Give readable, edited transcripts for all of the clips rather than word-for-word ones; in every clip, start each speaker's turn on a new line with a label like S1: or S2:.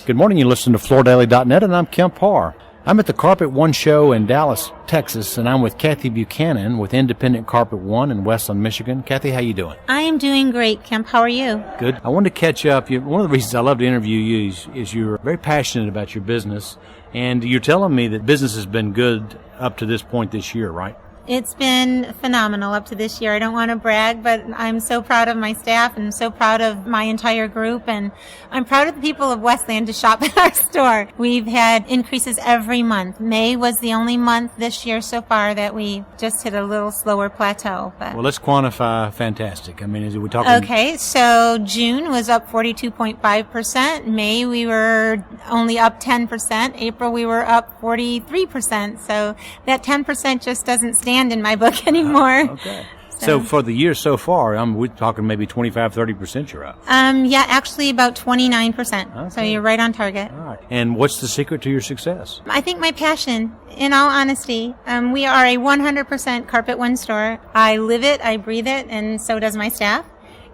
S1: Good morning. You listen to FloorDaily.net, and I'm Kemp Harr. I'm at the Carpet One show in Dallas, Texas, and I'm with Cathy Buchanan with Independent Carpet One in Westland, Michigan. Cathy, how you doing?
S2: I am doing great, Kemp. How are you?
S1: Good. I wanted to catch up. One of the reasons I love to interview you is you're very passionate about your business, and you're telling me that business has been good up to this point this year, right?
S2: It's been phenomenal up to this year. I don't want to brag, but I'm so proud of my staff and so proud of my entire group, and I'm proud of the people of Westland to shop at our store. We've had increases every month. May was the only month this year so far that we just hit a little slower plateau. But
S1: well, let's quantify fantastic. I mean, is we talking?
S2: Okay, so June was up 42.5%. May we were only up 10%. April we were up 43%. So that 10% just doesn't stand in my book anymore.
S1: Okay. So for the year so far, we're talking maybe 25-30% you're up.
S2: Yeah, actually about 29%.
S1: Okay.
S2: So you're right on target.
S1: All right. And what's the secret to your success?
S2: I think my passion, in all honesty. We are a 100% Carpet One store. I live it, I breathe it, and so does my staff.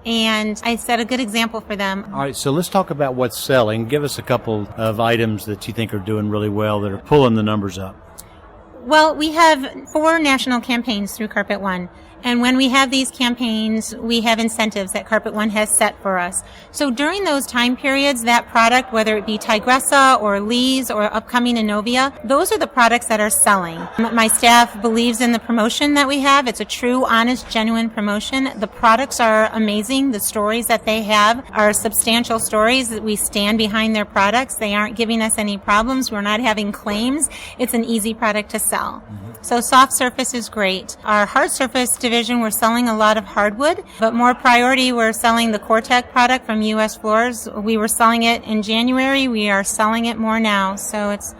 S2: And I set a good example for them.
S1: All right, so let's talk about what's selling. Give us a couple of items that you think are doing really well that are pulling the numbers up.
S2: Well, we have 4 national campaigns through Carpet One. And when we have these campaigns, we have incentives that Carpet One has set for us. So during those time periods, that product, whether it be Tigressa or Lee's or upcoming Innovia, those are the products that are selling. My staff believes in the promotion that we have. It's a true, honest, genuine promotion. The products are amazing. The stories that they have are substantial stories. We stand behind their products. They aren't giving us any problems. We're not having claims. It's an easy product to sell. So soft surface is great. Our hard surface division, we're selling a lot of hardwood, but more priority, we're selling the Cortec product from U.S. Floors. We were selling it in January. We are selling it more now. So it's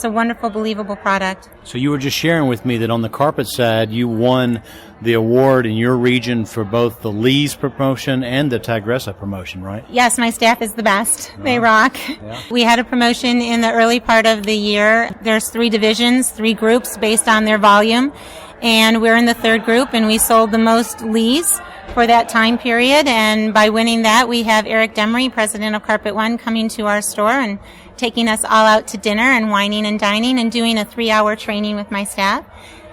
S2: a wonderful, believable product.
S1: So you were just sharing with me that on the carpet side, you won the award in your region for both the Lee's promotion and the Tigressa promotion, right?
S2: Yes, my staff is the best. They rock.
S1: Yeah.
S2: We had a promotion in the early part of the year. There's 3 divisions, 3 groups based on their volume. And we're in the 3rd group, and we sold the most Lee's for that time period. And by winning that, we have Eric Demery, president of Carpet One, coming to our store and taking us all out to dinner and wining and dining and doing a 3-hour training with my staff.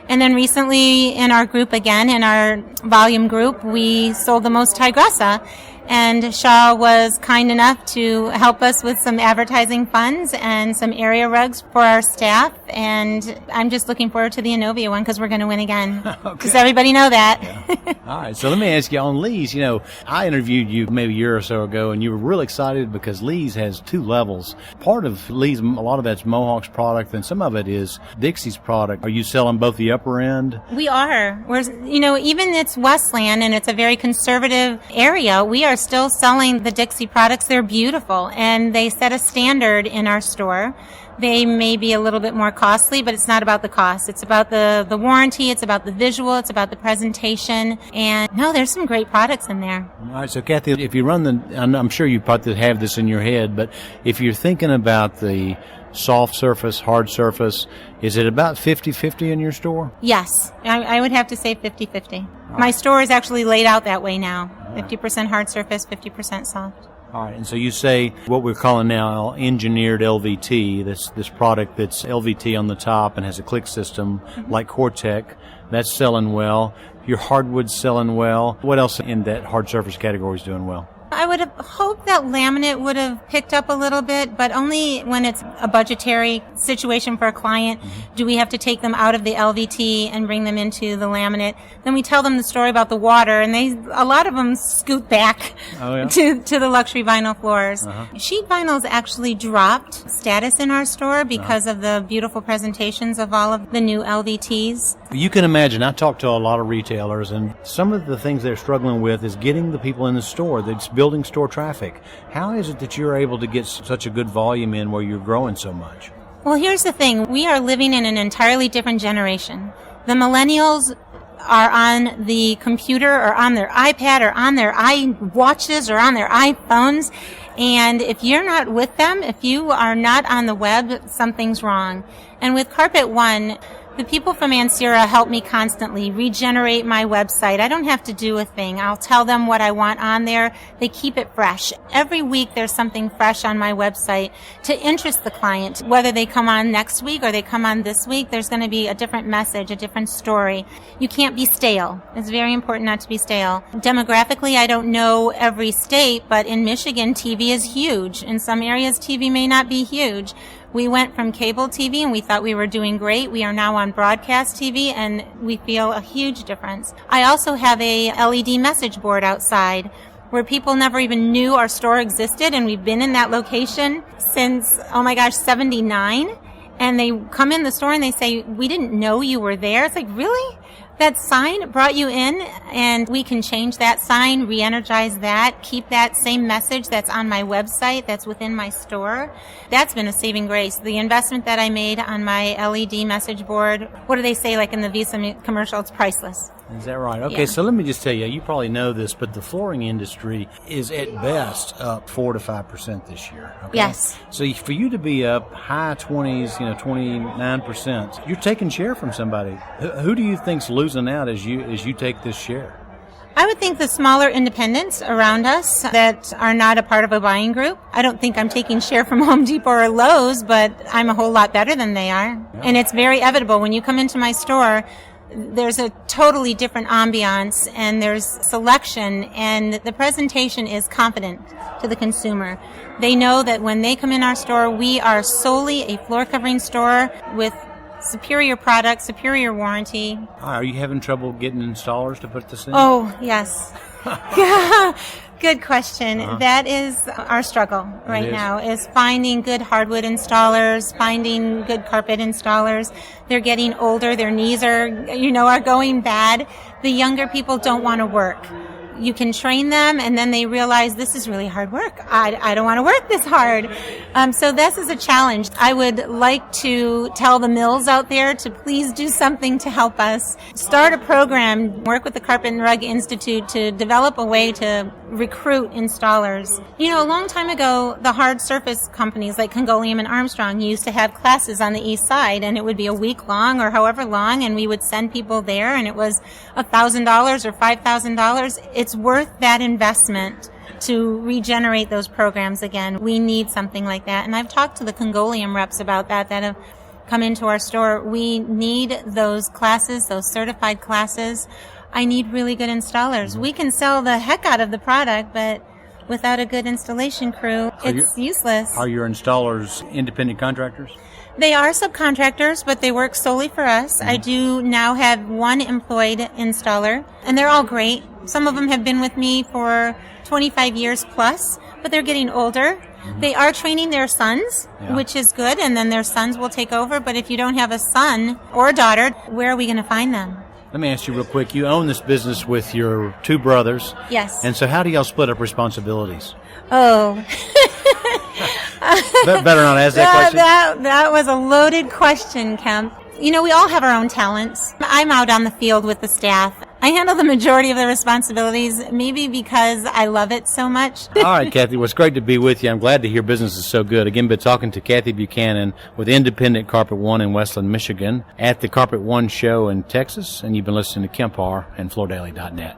S2: And then recently in our group again, in our volume group, we sold the most Tigressa. And Shaw was kind enough to help us with some advertising funds and some area rugs for our staff. And I'm just looking forward to the Innovia one because we're going to win again. Does everybody know that?
S1: Yeah. All right. So let me ask you on Lee's. I interviewed you maybe a year or so ago, and you were really excited because Lee's has 2 levels. Part of Lee's, a lot of that's Mohawk's product, and some of it is Dixie's product. Are you selling both the upper end?
S2: We are. Even it's Westland, and it's a very conservative area. We are still selling the Dixie products. They're beautiful, and they set a standard in our store. They may be a little bit more costly, but it's not about the cost. It's about the warranty. It's about the visual. It's about the presentation. And no, there's some great products in there.
S1: All right. So, Cathy, if you run I'm sure you probably have this in your head, but if you're thinking about the soft surface, hard surface, is it about 50-50 in your store?
S2: Yes. I would have to say 50-50. My store is actually laid out that way now. 50% hard surface, 50% soft.
S1: All right, and so you say what we're calling now engineered LVT, this product that's LVT on the top and has a click system like Cortec, that's selling well. Your hardwood's selling well. What else in that hard surface category is doing well?
S2: I would have hoped that laminate would have picked up a little bit, but only when it's a budgetary situation for a client do we have to take them out of the LVT and bring them into the laminate. Then we tell them the story about the water, and a lot of them scoot back to the luxury vinyl floors. Sheet vinyls actually dropped status in our store because of the beautiful presentations of all of the new LVTs.
S1: You can imagine, I talk to a lot of retailers, and some of the things they're struggling with is getting the people in the store that's building store traffic. How is it that you're able to get such a good volume in where you're growing so much?
S2: Well, here's the thing. We are living in an entirely different generation. The millennials are on the computer or on their iPad or on their iWatches or on their iPhones. And if you're not with them, if you are not on the web, something's wrong. And with Carpet One, The people from Ansira help me constantly regenerate my website. I don't have to do a thing. I'll tell them what I want on there. They keep it fresh. Every week there's something fresh on my website to interest the client. Whether they come on next week or they come on this week, there's going to be a different message, a different story. You can't be stale. It's very important not to be stale. Demographically, I don't know every state, but in Michigan, TV is huge. In some areas, TV may not be huge. We went from cable TV and we thought we were doing great. We are now on broadcast TV and we feel a huge difference. I also have a LED message board outside where people never even knew our store existed, and we've been in that location since, 79. And they come in the store and they say, we didn't know you were there. It's like, really? That sign brought you in, and we can change that sign, re-energize that, keep that same message that's on my website, that's within my store. That's been a saving grace. The investment that I made on my LED message board, what do they say, like in the Visa commercial, it's priceless.
S1: Is that right? Okay,
S2: Yeah.
S1: So let me just tell you, you probably know this, but the flooring industry is at best up 4 to 5% this year. Okay?
S2: Yes.
S1: So for you to be up high 20s, 29%, you're taking share from somebody. Who do you think's losing out as you take this share?
S2: I would think the smaller independents around us that are not a part of a buying group. I don't think I'm taking share from Home Depot or Lowe's, but I'm a whole lot better than they are.
S1: Yeah.
S2: And it's very evident when you come into my store. There's a totally different ambiance, and there's selection, and the presentation is confident to the consumer. They know that when they come in our store, we are solely a floor covering store with superior product, superior warranty.
S1: Are you having trouble getting installers to put this in?
S2: Oh, yes. Good question.
S1: Uh-huh.
S2: That is our struggle right now, is finding good hardwood installers, finding good carpet installers. They're getting older. Their knees are going bad. The younger people don't want to work. You can train them, and then they realize this is really hard work. I don't want to work this hard. So this is a challenge. I would like to tell the mills out there to please do something to help us. Start a program, work with the Carpet and Rug Institute to develop a way to recruit installers. A long time ago, the hard surface companies like Congolium and Armstrong used to have classes on the east side, and it would be a week long or however long, and we would send people there, and it was $1,000 or $5,000. It's worth that investment to regenerate those programs again. We need something like that. And I've talked to the Congolium reps about that have come into our store. We need those classes, those certified classes. I need really good installers. We can sell the heck out of the product, but without a good installation crew, it's useless.
S1: Are your installers independent contractors?
S2: They are subcontractors, but they work solely for us. I do now have one employed installer, and they're all great. Some of them have been with me for 25 years plus, but they're getting older. They are training their sons, which is good, and then their sons will take over. But if you don't have a son or a daughter, where are we going to find them?
S1: Let me ask you real quick. You own this business with your two brothers.
S2: Yes.
S1: And so how do y'all split up responsibilities?
S2: Oh.
S1: Better not ask that question?
S2: That was a loaded question, Kemp. We all have our own talents. I'm out on the field with the staff. I handle the majority of the responsibilities, maybe because I love it so much.
S1: All right, Cathy. Well, it's great to be with you. I'm glad to hear business is so good. Again, been talking to Cathy Buchanan with Independent Carpet One in Westland, Michigan, at the Carpet One show in Texas, and you've been listening to Kemp Harr and FloorDaily.net.